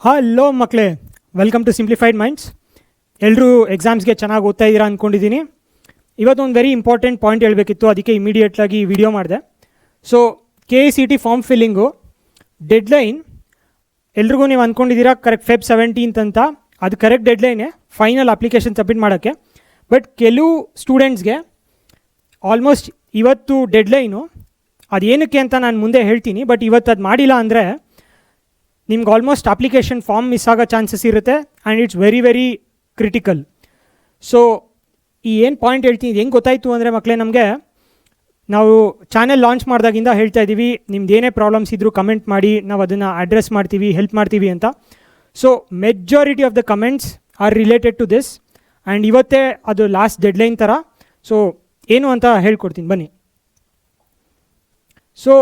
Hello ಮಕ್ಕಳೇ, welcome to simplified minds. ಎಲ್ಲರೂ ಎಕ್ಸಾಮ್ಸ್ಗೆ ಚೆನ್ನಾಗಿ ಓದ್ತಾ ಇದ್ದೀರಾ ಅಂದ್ಕೊಂಡಿದ್ದೀನಿ. ಇವತ್ತೊಂದು ವೆರಿ ಇಂಪಾರ್ಟೆಂಟ್ ಪಾಯಿಂಟ್ ಹೇಳಬೇಕಿತ್ತು, ಅದಕ್ಕೆ ಇಮಿಡಿಯೇಟ್ಲಾಗಿ ವಿಡಿಯೋ ಮಾಡಿದೆ. So KCET form filling deadline ಎಲ್ರಿಗೂ ನೀವು ಅಂದ್ಕೊಂಡಿದ್ದೀರಾ ಕರೆಕ್ಟ್ Feb 17 ಅಂತ. ಅದು ಕರೆಕ್ಟ್ ಡೆಡ್ಲೈನೇ ಫೈನಲ್ ಅಪ್ಲಿಕೇಶನ್ ಸಬ್ಮಿಟ್ ಮಾಡೋಕ್ಕೆ. ಬಟ್ ಕೆಲವು ಸ್ಟೂಡೆಂಟ್ಸ್ಗೆ ಆಲ್ಮೋಸ್ಟ್ ಇವತ್ತು ಡೆಡ್ಲೈನು, ಅದೇನಕ್ಕೆ ಅಂತ ನಾನು ಮುಂದೆ ಹೇಳ್ತೀನಿ. ಬಟ್ ಇವತ್ತು ಅದು ಮಾಡಿಲ್ಲ ಅಂದರೆ ನಿಮ್ಗೆ ಆಲ್ಮೋಸ್ಟ್ ಅಪ್ಲಿಕೇಶನ್ ಫಾರ್ಮ್ ಮಿಸ್ ಆಗೋ ಚಾನ್ಸಸ್ ಇರುತ್ತೆ and it's very very critical. So ಈ ಏನು ಪಾಯಿಂಟ್ ಹೇಳ್ತೀನಿ, ಹೆಂಗೆ ಗೊತ್ತಾಯಿತು ಅಂದರೆ ಮಕ್ಕಳೇ, ನಮಗೆ ನಾವು ಚಾನೆಲ್ ಲಾಂಚ್ ಮಾಡಿದಾಗಿಂದ ಹೇಳ್ತಾ ಇದ್ದೀವಿ, ನಿಮ್ದು ಏನೇ ಪ್ರಾಬ್ಲಮ್ಸ್ ಇದ್ದರೂ ಕಮೆಂಟ್ ಮಾಡಿ, ನಾವು ಅದನ್ನು ಅಡ್ರೆಸ್ ಮಾಡ್ತೀವಿ, ಹೆಲ್ಪ್ ಮಾಡ್ತೀವಿ ಅಂತ. So majority of the comments are related to this and ಇವತ್ತೇ ಅದು ಲಾಸ್ಟ್ ಡೆಡ್ಲೈನ್ ಥರ. ಸೊ ಏನು ಅಂತ ಹೇಳ್ಕೊಡ್ತೀನಿ ಬನ್ನಿ. ಸೊ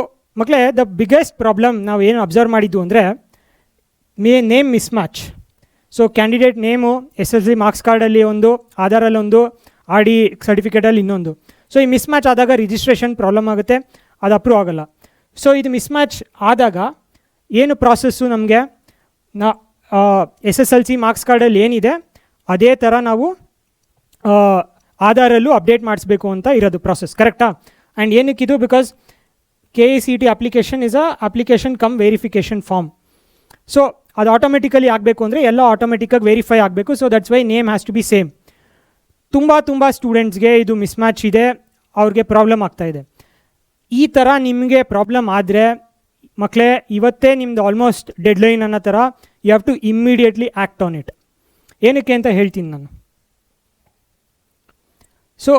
ಮಕ್ಕಳೇ, ದ ಬಿಗ್ಗೆಸ್ಟ್ ಪ್ರಾಬ್ಲಮ್ ನಾವು ಏನು ಅಬ್ಸರ್ವ್ ಮಾಡಿದ್ದು ಅಂದರೆ name miss match. So candidate name SSLC marks ಕಾರ್ಡಲ್ಲಿ ಒಂದು, ಆಧಾರಲ್ಲಿ ಒಂದು, RD ಸರ್ಟಿಫಿಕೇಟಲ್ಲಿ ಇನ್ನೊಂದು. ಸೊ ಈ ಮಿಸ್ ಮ್ಯಾಚ್ ಆದಾಗ ರಿಜಿಸ್ಟ್ರೇಷನ್ ಪ್ರಾಬ್ಲಮ್ ಆಗುತ್ತೆ, ಅದು ಅಪ್ರೂವ್ ಆಗೋಲ್ಲ. ಸೊ ಇದು ಮಿಸ್ ಮ್ಯಾಚ್ ಆದಾಗ ಏನು ಪ್ರಾಸೆಸ್ಸು, ನಮಗೆ SSLC ಮಾರ್ಕ್ಸ್ ಕಾರ್ಡಲ್ಲಿ ಏನಿದೆ ಅದೇ ಥರ ನಾವು ಆಧಾರಲ್ಲೂ ಅಪ್ಡೇಟ್ ಮಾಡಿಸ್ಬೇಕು ಅಂತ ಇರೋದು ಪ್ರಾಸೆಸ್, ಕರೆಕ್ಟಾ? ಆ್ಯಂಡ್ ಏನಕ್ಕಿದು, because KCET application is application cum verification form. So ಅದು ಆಟೋಮೆಟಿಕಲಿ ಆಗಬೇಕು ಅಂದರೆ ಎಲ್ಲ ಆಟೋಮೆಟಿಕ್ಕಾಗಿ ವೆರಿಫೈ ಆಗಬೇಕು. So that's why name has to be same. ತುಂಬ ಸ್ಟೂಡೆಂಟ್ಸ್ಗೆ ಇದು ಮಿಸ್ ಮ್ಯಾಚ್ ಇದೆ, ಅವ್ರಿಗೆ ಪ್ರಾಬ್ಲಮ್ ಆಗ್ತಾಯಿದೆ. ಈ ಥರ ನಿಮಗೆ ಪ್ರಾಬ್ಲಮ್ ಆದರೆ ಮಕ್ಕಳೇ, ಇವತ್ತೇ ನಿಮ್ಮದು ಆಲ್ಮೋಸ್ಟ್ ಡೆಡ್ಲೈನ್ ಅನ್ನೋ ಥರ, you have to immediately act on it. ಏನಕ್ಕೆ ಅಂತ ಹೇಳ್ತೀನಿ ನಾನು. ಸೊ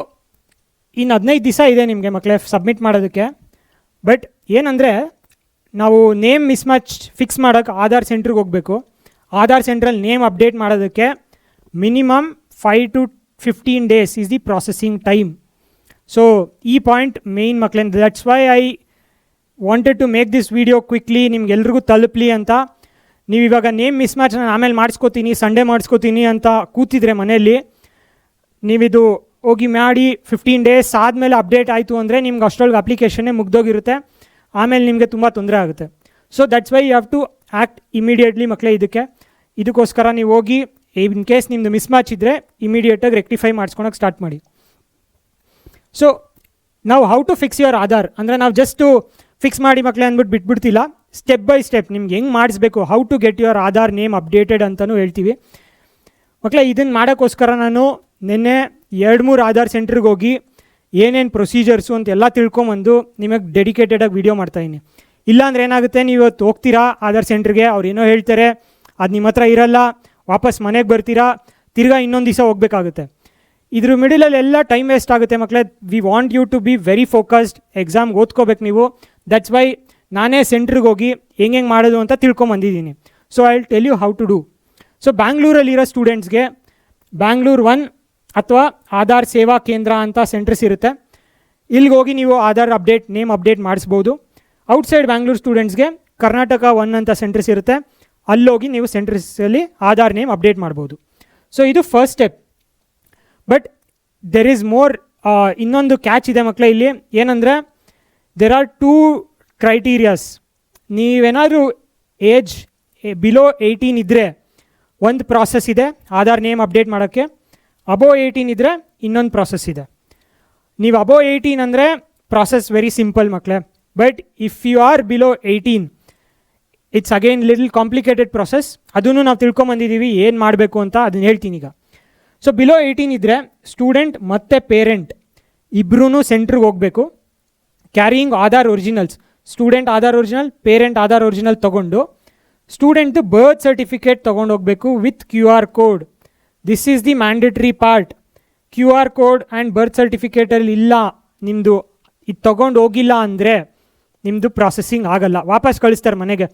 ಇನ್ನು 15 ದಿವಸ ಇದೆ ನಿಮಗೆ ಮಕ್ಕಳೇ ಸಬ್ಮಿಟ್ ಮಾಡೋದಕ್ಕೆ. ಬಟ್ ಏನಂದರೆ, ನಾವು ನೇಮ್ ಮಿಸ್ ಮ್ಯಾಚ್ ಫಿಕ್ಸ್ ಮಾಡೋಕ್ಕೆ ಆಧಾರ್ ಸೆಂಟ್ರಿಗೆ ಹೋಗಬೇಕು. ಆಧಾರ್ ಸೆಂಟ್ರಲ್ಲಿ ನೇಮ್ ಅಪ್ಡೇಟ್ ಮಾಡೋದಕ್ಕೆ minimum 5 to 15 days is the processing time. So ಈ ಪಾಯಿಂಟ್ ಮೇಯ್ನ್ ಮಕ್ಕಳೇ, that's why I wanted to make this video quickly, ನಿಮ್ಗೆಲ್ರಿಗೂ ತಲುಪಲಿ ಅಂತ. ನೀವು ಇವಾಗ ನೇಮ್ ಮಿಸ್ ಮ್ಯಾಚ್ ನಾನು ಆಮೇಲೆ ಮಾಡಿಸ್ಕೋತೀನಿ, ಸಂಡೇ ಮಾಡಿಸ್ಕೋತೀನಿ ಅಂತ ಕೂತಿದ್ರೆ ಮನೆಯಲ್ಲಿ, ನೀವಿದು ಹೋಗಿ ಮಾಡಿ 15 days ಆದಮೇಲೆ ಅಪ್ಡೇಟ್ ಆಯಿತು ಅಂದರೆ ನಿಮ್ಗೆ ಅಷ್ಟೊಳಗೆ ಅಪ್ಲಿಕೇಶನ್ನೇ ಮುಗ್ದೋಗಿರುತ್ತೆ, ಆಮೇಲೆ ನಿಮಗೆ ತುಂಬ ತೊಂದರೆ ಆಗುತ್ತೆ. So that's why you have to act immediately ಮಕ್ಕಳೇ. ಇದಕ್ಕೋಸ್ಕರ ನೀವು ಹೋಗಿ ಇನ್ ಕೇಸ್ ನಿಮ್ಮದು ಮಿಸ್ ಮ್ಯಾಚ್ ಇದ್ದರೆ ಇಮಿಡಿಯೇಟಾಗಿ ರೆಕ್ಟಿಫೈ ಮಾಡಿಸ್ಕೊಳಕ್ಕೆ ಸ್ಟಾರ್ಟ್ ಮಾಡಿ. ಸೊ ನಾವು how to fix your Aadhaar ಅಂದರೆ, ನಾವು ಜಸ್ಟು ಫಿಕ್ಸ್ ಮಾಡಿ ಮಕ್ಕಳೇ ಅಂದ್ಬಿಟ್ಟು ಬಿಟ್ಬಿಡ್ತಿಲ್ಲ. ಸ್ಟೆಪ್ ಬೈ ಸ್ಟೆಪ್ ನಿಮ್ಗೆ ಹೆಂಗೆ ಮಾಡಿಸ್ಬೇಕು, how to get your Aadhaar name updated ಅಂತಲೂ ಹೇಳ್ತೀವಿ ಮಕ್ಕಳೇ. ಇದನ್ನು ಮಾಡೋಕ್ಕೋಸ್ಕರ ನಾನು ನಿನ್ನೆ 2-3 ಆಧಾರ್ ಸೆಂಟ್ರಿಗೆ ಹೋಗಿ ಏನೇನು ಪ್ರೊಸೀಜರ್ಸು ಅಂತೆಲ್ಲ ತಿಳ್ಕೊಂಬಂದು ನಿಮಗೆ ಡೆಡಿಕೇಟೆಡಾಗಿ ವೀಡಿಯೋ ಮಾಡ್ತಾಯಿದ್ದೀನಿ. ಇಲ್ಲಾಂದ್ರೆ ಏನಾಗುತ್ತೆ, ನೀವು ಇವತ್ತು ಹೋಗ್ತೀರಾ ಆಧಾರ್ ಸೆಂಟ್ರಿಗೆ, ಅವ್ರು ಏನೋ ಹೇಳ್ತಾರೆ, ಅದು ನಿಮ್ಮ ಹತ್ರ ಇರಲ್ಲ, ವಾಪಸ್ ಮನೆಗೆ ಬರ್ತೀರಾ, ತಿರ್ಗಾ ಇನ್ನೊಂದು ದಿವಸ ಹೋಗಬೇಕಾಗುತ್ತೆ. ಇದ್ರ ಮಿಡಲಲ್ಲಿ ಎಲ್ಲ ಟೈಮ್ ವೇಸ್ಟ್ ಆಗುತ್ತೆ ಮಕ್ಕಳೇ. We want you to be very focused, ಎಕ್ಸಾಮ್ಗೆ ಓದ್ಕೋಬೇಕು ನೀವು. ದಟ್ಸ್ ವೈ ನಾನೇ ಸೆಂಟ್ರಿಗೆ ಹೋಗಿ ಹೆಂಗೆ ಮಾಡೋದು ಅಂತ ತಿಳ್ಕೊಂಬಂದಿದ್ದೀನಿ. So I will tell you how to do. So ಬ್ಯಾಂಗ್ಳೂರಲ್ಲಿರೋ ಸ್ಟೂಡೆಂಟ್ಸ್ಗೆ ಬ್ಯಾಂಗ್ಳೂರ್ 1 ಅಥವಾ ಆಧಾರ್ ಸೇವಾ ಕೇಂದ್ರ ಅಂತ ಸೆಂಟರ್ಸ್ ಇರುತ್ತೆ. ಇಲ್ಲಿಗೆ ಹೋಗಿ ನೀವು ಆಧಾರ್ ನೇಮ್ ಅಪ್ಡೇಟ್ ಮಾಡಿಸ್ಬೋದು. ಔಟ್ಸೈಡ್ ಬ್ಯಾಂಗ್ಳೂರ್ ಸ್ಟೂಡೆಂಟ್ಸ್ಗೆ ಕರ್ನಾಟಕ 1 ಅಂತ ಸೆಂಟರ್ಸ್ ಇರುತ್ತೆ, ಅಲ್ಲೋಗಿ ನೀವು ಸೆಂಟರ್ಸಲ್ಲಿ ಆಧಾರ್ ನೇಮ್ ಅಪ್ಡೇಟ್ ಮಾಡ್ಬೋದು. ಸೊ ಇದು first step. But there is more, ಇನ್ನೊಂದು ಕ್ಯಾಚ್ ಇದೆ ಮಕ್ಕಳೇ ಇಲ್ಲಿ. ಏನಂದರೆ, ದೆರ್ ಆರ್ 2 ಕ್ರೈಟೀರಿಯಾಸ್. ನೀವೇನಾದರೂ ಏಜ್ ಬಿಲೋ 18 ಇದ್ದರೆ ಒಂದು ಪ್ರಾಸೆಸ್ ಇದೆ ಆಧಾರ್ ನೇಮ್ ಅಪ್ಡೇಟ್ ಮಾಡೋಕ್ಕೆ, ಅಬೋವ್ 18 ಇದ್ದರೆ ಇನ್ನೊಂದು ಪ್ರಾಸೆಸ್ ಇದೆ. ನೀವು ಅಬೋವ್ 18 ಅಂದರೆ ಪ್ರಾಸೆಸ್ ವೆರಿ ಸಿಂಪಲ್ ಮಕ್ಕಳೇ. But if you are below 18 it's again little complicated process. ಅದನ್ನು ನಾವು ತಿಳ್ಕೊಂಬಂದಿದ್ದೀವಿ ಏನು ಮಾಡಬೇಕು ಅಂತ, ಅದನ್ನು ಹೇಳ್ತೀನಿ ಈಗ. ಸೊ ಬಿಲೋ 18 ಇದ್ದರೆ ಸ್ಟೂಡೆಂಟ್ ಮತ್ತು ಪೇರೆಂಟ್ ಇಬ್ಬರೂ ಸೆಂಟ್ರಿಗೆ ಹೋಗಬೇಕು, carrying Aadhaar originals. Student Aadhaar original, parent Aadhaar original ತೊಗೊಂಡು ಸ್ಟೂಡೆಂಟ್ದು ಬರ್ತ್ ಸರ್ಟಿಫಿಕೇಟ್ ತೊಗೊಂಡೋಗ್ಬೇಕು with QR code. This is the mandatory part. QR code and birth ಸರ್ಟಿಫಿಕೇಟಲ್ಲಿ ಇಲ್ಲ ನಿಮ್ಮದು, ಇದು ತೊಗೊಂಡು ಹೋಗಿಲ್ಲ ಅಂದರೆ ನಿಮ್ಮದು ಪ್ರಾಸೆಸಿಂಗ್ ಆಗಲ್ಲ, ವಾಪಸ್ ಕಳಿಸ್ತಾರೆ ಮನೆಗೆ.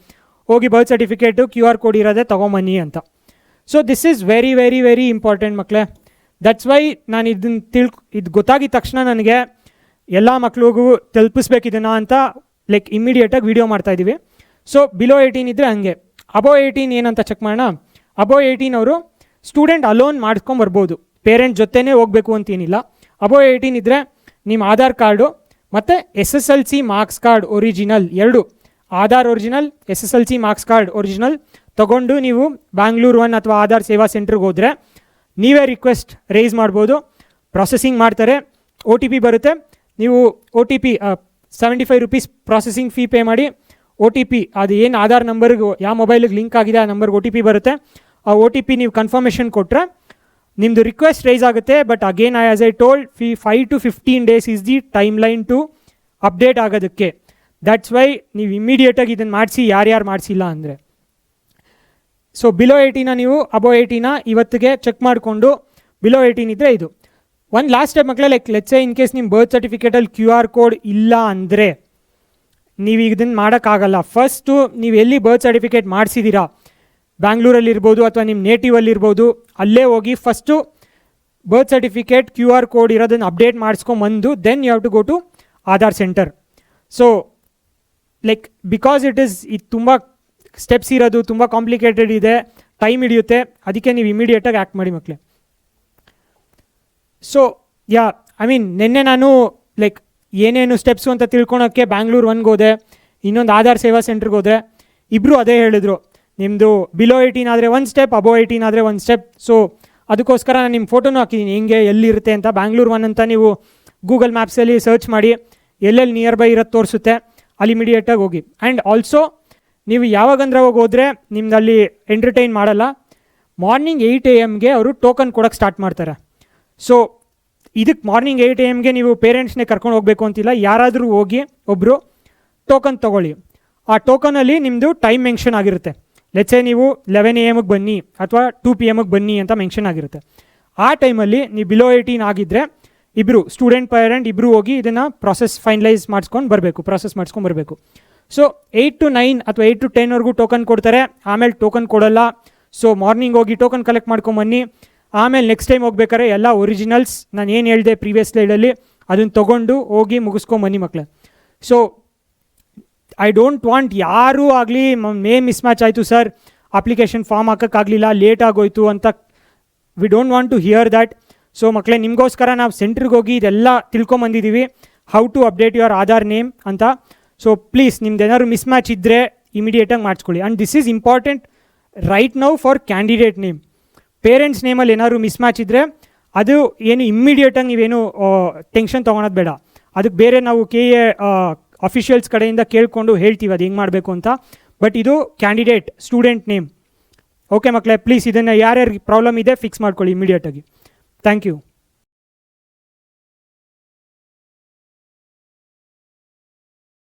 ಹೋಗಿ ಬರ್ತ್ ಸರ್ಟಿಫಿಕೇಟು QR ಕೋಡ್ ಇರೋದೇ ತೊಗೊಂಬನ್ನಿ ಅಂತ. So this is very very very important ಮಕ್ಕಳೇ. ದಟ್ಸ್ ವೈ ನಾನು ಇದು ಗೊತ್ತಾಗಿದ ತಕ್ಷಣ ನನಗೆ ಎಲ್ಲ ಮಕ್ಳಿಗೂ ತಲುಪಿಸ್ಬೇಕು ಇದನ್ನು ಅಂತ ಇಮ್ಮಿಡಿಯೇಟಾಗಿ ವೀಡಿಯೋ ಮಾಡ್ತಾಯಿದ್ದೀವಿ. ಸೊ ಬಿಲೋ 18 ಇದ್ದರೆ ಹಂಗೆ. ಅಬೋವ್ 18 ಏನಂತ ಚೆಕ್ ಮಾಡೋಣ. ಅಬೋವ್ 18 ಅವರು ಸ್ಟೂಡೆಂಟ್ ಅಲೋನ್ ಮಾಡ್ಕೊಂಬರ್ಬೋದು, ಪೇರೆಂಟ್ ಜೊತೆನೇ ಹೋಗಬೇಕು ಅಂತೇನಿಲ್ಲ. ಅಬೋವ್ 18 ಇದ್ದರೆ ನಿಮ್ಮ ಆಧಾರ್ ಕಾರ್ಡು ಮತ್ತು SSLC marks card original 2, Aadhaar original, SSLC marks card original ತೊಗೊಂಡು ನೀವು ಬ್ಯಾಂಗ್ಳೂರ್ 1 ಅಥವಾ ಆಧಾರ್ ಸೇವಾ ಸೆಂಟ್ರಿಗೆ ಹೋದರೆ ನೀವೇ ರಿಕ್ವೆಸ್ಟ್ ರೇಸ್ ಮಾಡ್ಬೋದು, ಪ್ರಾಸೆಸಿಂಗ್ ಮಾಡ್ತಾರೆ, OTP ಬರುತ್ತೆ. ನೀವು OTP ₹75 ಪ್ರಾಸೆಸಿಂಗ್ ಫೀ ಪೇ ಮಾಡಿ OTP ಅದು ಏನು ಆಧಾರ್ ನಂಬರ್ಗೆ ಯಾವ ಮೊಬೈಲಿಗೆ ಲಿಂಕ್ ಆಗಿದೆ ಆ ನಂಬರ್ಗೆ OTP ಬರುತ್ತೆ. ಆ OTP ನೀವು ಕನ್ಫರ್ಮೇಷನ್ ಕೊಟ್ಟರೆ ನಿಮ್ಮದು ರಿಕ್ವೆಸ್ಟ್ ರೈಸ್ ಆಗುತ್ತೆ. But again as I told 5 to 15 days is the timeline to update ಆಗೋದಕ್ಕೆ. ದಟ್ಸ್ ವೈ ನೀವು ಇಮಿಡಿಯೇಟಾಗಿ ಇದನ್ನು ಮಾಡಿಸಿ, ಯಾರ್ಯಾರು ಮಾಡಿಸಿಲ್ಲ ಅಂದರೆ. ಸೊ ಬಿಲೋ 18 ನೀವು ಅಬೋ 18 ಇವತ್ತಿಗೆ ಚೆಕ್ ಮಾಡಿಕೊಂಡು ಬಿಲೋ 18 ಇದ್ದರೆ ಇದು ಒಂದು ಲಾಸ್ಟ್ ಟೈಮ್ ಮಕ್ಕಳೇ ಲೆಟ್ಸ್ ಸೇ ಇನ್ ಕೇಸ್ ನಿಮ್ಮ ಬರ್ತ್ ಸರ್ಟಿಫಿಕೇಟಲ್ಲಿ QR ಕೋಡ್ ಇಲ್ಲ ಅಂದರೆ ನೀವು ಇದನ್ನು ಮಾಡೋಕ್ಕಾಗಲ್ಲ. ಫಸ್ಟು ನೀವು ಎಲ್ಲಿ ಬರ್ತ್ ಸರ್ಟಿಫಿಕೇಟ್ ಮಾಡಿಸಿದ್ದೀರಾ, ಬ್ಯಾಂಗ್ಳೂರಲ್ಲಿರ್ಬೋದು ಅಥವಾ ನಿಮ್ಮ ನೇಟಿವಲ್ಲಿರ್ಬೋದು, ಅಲ್ಲೇ ಹೋಗಿ first birth certificate QR code ಇರೋದನ್ನು ಅಪ್ಡೇಟ್ ಮಾಡಿಸ್ಕೊಂಬಂದು then you have to go to Aadhaar center. So because ಇದು ತುಂಬ ಸ್ಟೆಪ್ಸ್ ಇರೋದು, ತುಂಬ ಕಾಂಪ್ಲಿಕೇಟೆಡ್ ಇದೆ, ಟೈಮ್ ಹಿಡಿಯುತ್ತೆ, ಅದಕ್ಕೆ ನೀವು ಇಮಿಡಿಯೇಟಾಗಿ ಆ್ಯಕ್ಟ್ ಮಾಡಿ ಮಕ್ಕಳೇ. ಸೊ ನಿನ್ನೆ ನಾನು ಏನೇನು ಸ್ಟೆಪ್ಸು ಅಂತ ತಿಳ್ಕೊಳೋಕ್ಕೆ ಬ್ಯಾಂಗ್ಳೂರ್ 1ಗೆ ಹೋದೆ, ಇನ್ನೊಂದು ಆಧಾರ್ ಸೇವಾ ಸೆಂಟ್ರಿಗೆ ಹೋದೆ. ಇಬ್ಬರು ಅದೇ ಹೇಳಿದ್ರು, ನಿಮ್ಮದು ಬಿಲೋ 18 ಆದರೆ ಒಂದು ಸ್ಟೆಪ್, ಅಬೋ 18 ಆದರೆ ಒಂದು ಸ್ಟೆಪ್. ಸೊ ಅದಕ್ಕೋಸ್ಕರ ನಾನು ನಿಮ್ಮ ಫೋಟೋನು ಹಾಕಿದ್ದೀನಿ ಹೆಂಗೆ ಎಲ್ಲಿರುತ್ತೆ ಅಂತ. ಬ್ಯಾಂಗ್ಳೂರ್ 1 ಅಂತ ನೀವು ಗೂಗಲ್ ಮ್ಯಾಪ್ಸಲ್ಲಿ ಸರ್ಚ್ ಮಾಡಿ ಎಲ್ಲೆಲ್ಲಿ ನಿಯರ್ ಬೈ ಇರೋದು ತೋರಿಸುತ್ತೆ, ಅಲ್ಲಿ ಇಮಿಡಿಯೇಟಾಗಿ ಹೋಗಿ. ಆ್ಯಂಡ್ ಆಲ್ಸೋ ನೀವು ಯಾವಾಗಂದ್ರೆ ಹೋದ್ರೆ ನಿಮ್ದು ಅಲ್ಲಿ ಎಂಟರ್ಟೈನ್ ಮಾಡಲ್ಲ. ಮಾರ್ನಿಂಗ್ 8 AM ಅವರು ಟೋಕನ್ ಕೊಡೋಕ್ಕೆ ಸ್ಟಾರ್ಟ್ ಮಾಡ್ತಾರೆ. ಸೊ ಇದಕ್ಕೆ ಮಾರ್ನಿಂಗ್ 8 AM ನೀವು ಪೇರೆಂಟ್ಸ್ನೇ ಕರ್ಕೊಂಡು ಹೋಗಬೇಕು ಅಂತಿಲ್ಲ, ಯಾರಾದರೂ ಹೋಗಿ ಒಬ್ಬರು ಟೋಕನ್ ತೊಗೊಳ್ಳಿ. ಆ ಟೋಕನಲ್ಲಿ ನಿಮ್ಮದು ಟೈಮ್ ಮೆನ್ಷನ್ ಆಗಿರುತ್ತೆ. ಲೆಟ್ಸೇ ನೀವು 11 AM ಬನ್ನಿ ಅಥವಾ 2 PM ಬನ್ನಿ ಅಂತ ಮೆನ್ಷನ್ ಆಗಿರುತ್ತೆ. ಆ ಟೈಮಲ್ಲಿ ನೀವು ಬಿಲೋ 18 ಆಗಿದ್ದರೆ ಇಬ್ಬರು ಸ್ಟೂಡೆಂಟ್ ಪೇರೆಂಟ್ ಇಬ್ಬರು ಹೋಗಿ ಇದನ್ನು ಪ್ರಾಸೆಸ್ ಫೈನಲೈಸ್ ಮಾಡಿಸ್ಕೊಂಡು ಬರಬೇಕು. ಸೊ 8 to 9 ಅಥವಾ 8 to 10 ಟೋಕನ್ ಕೊಡ್ತಾರೆ, ಆಮೇಲೆ ಟೋಕನ್ ಕೊಡೋಲ್ಲ. ಸೊ ಮಾರ್ನಿಂಗ್ ಹೋಗಿ ಟೋಕನ್ ಕಲೆಕ್ಟ್ ಮಾಡ್ಕೊಂಬನ್ನಿ. ಆಮೇಲೆ ನೆಕ್ಸ್ಟ್ ಟೈಮ್ ಹೋಗ್ಬೇಕಾದ್ರೆ ಎಲ್ಲ ಒರಿಜಿನಲ್ಸ್ ನಾನು ಏನು ಹೇಳಿದೆ ಪ್ರೀವಿಯಸ್ ಸ್ಲೈಡಲ್ಲಿ ಅದನ್ನು ತೊಗೊಂಡು ಹೋಗಿ ಮುಗಿಸ್ಕೊಂಬನ್ನಿ ಮಕ್ಕಳೇ. ಸೊ ಐ ಡೋಂಟ್ ವಾಂಟ್ ಯಾರೂ ಆಗಲಿ ಮಿಸ್ ಮ್ಯಾಚ್ ಆಯಿತು ಸರ್, ಅಪ್ಲಿಕೇಶನ್ ಫಾರ್ಮ್ ಹಾಕೋಕ್ಕಾಗಲಿಲ್ಲ, ಲೇಟ್ ಆಗೋಯ್ತು ಅಂತ we don't want to hear that. So ಮಕ್ಕಳೇ, ನಿಮಗೋಸ್ಕರ ನಾವು ಸೆಂಟ್ರಿಗೆ ಹೋಗಿ ಇದೆಲ್ಲ ತಿಳ್ಕೊಂಬಂದಿದ್ದೀವಿ, how to update your Aadhaar name ಅಂತ. ಸೊ ಪ್ಲೀಸ್ ನಿಮ್ದು ಏನಾದ್ರು ಮಿಸ್ ಮ್ಯಾಚ್ ಇದ್ದರೆ ಇಮಿಡಿಯೇಟಾಗಿ ಮಾಡಿಸ್ಕೊಳ್ಳಿ. And this is important right now for candidate name. Parents ನೇಮಲ್ಲಿ ಏನಾದ್ರು ಮಿಸ್ ಮ್ಯಾಚ್ ಇದ್ದರೆ ಅದು ಏನು ಇಮ್ಮಿಡಿಯೇಟಾಗಿ ನೀವೇನು ಟೆನ್ಷನ್ ತೊಗೊಳೋದು ಬೇಡ. ಅದಕ್ಕೆ ಬೇರೆ ನಾವು KA ಅಫಿಷಿಯಲ್ಸ್ ಕಡೆಯಿಂದ ಕೇಳಿಕೊಂಡು ಹೇಳ್ತೀವಿ ಅದು ಹೆಂಗೆ ಮಾಡಬೇಕು ಅಂತ. ಬಟ್ ಇದು ಕ್ಯಾಂಡಿಡೇಟ್ ಸ್ಟೂಡೆಂಟ್ ನೇಮ್. ಓಕೆ ಮಕ್ಕಳೇ, ಪ್ಲೀಸ್ ಇದನ್ನು ಯಾರ್ಯಾರಿಗೆ ಪ್ರಾಬ್ಲಮ್ ಇದೆ ಫಿಕ್ಸ್ ಮಾಡ್ಕೊಳ್ಳಿ ಇಮಿಡಿಯೇಟಾಗಿ. Thank you.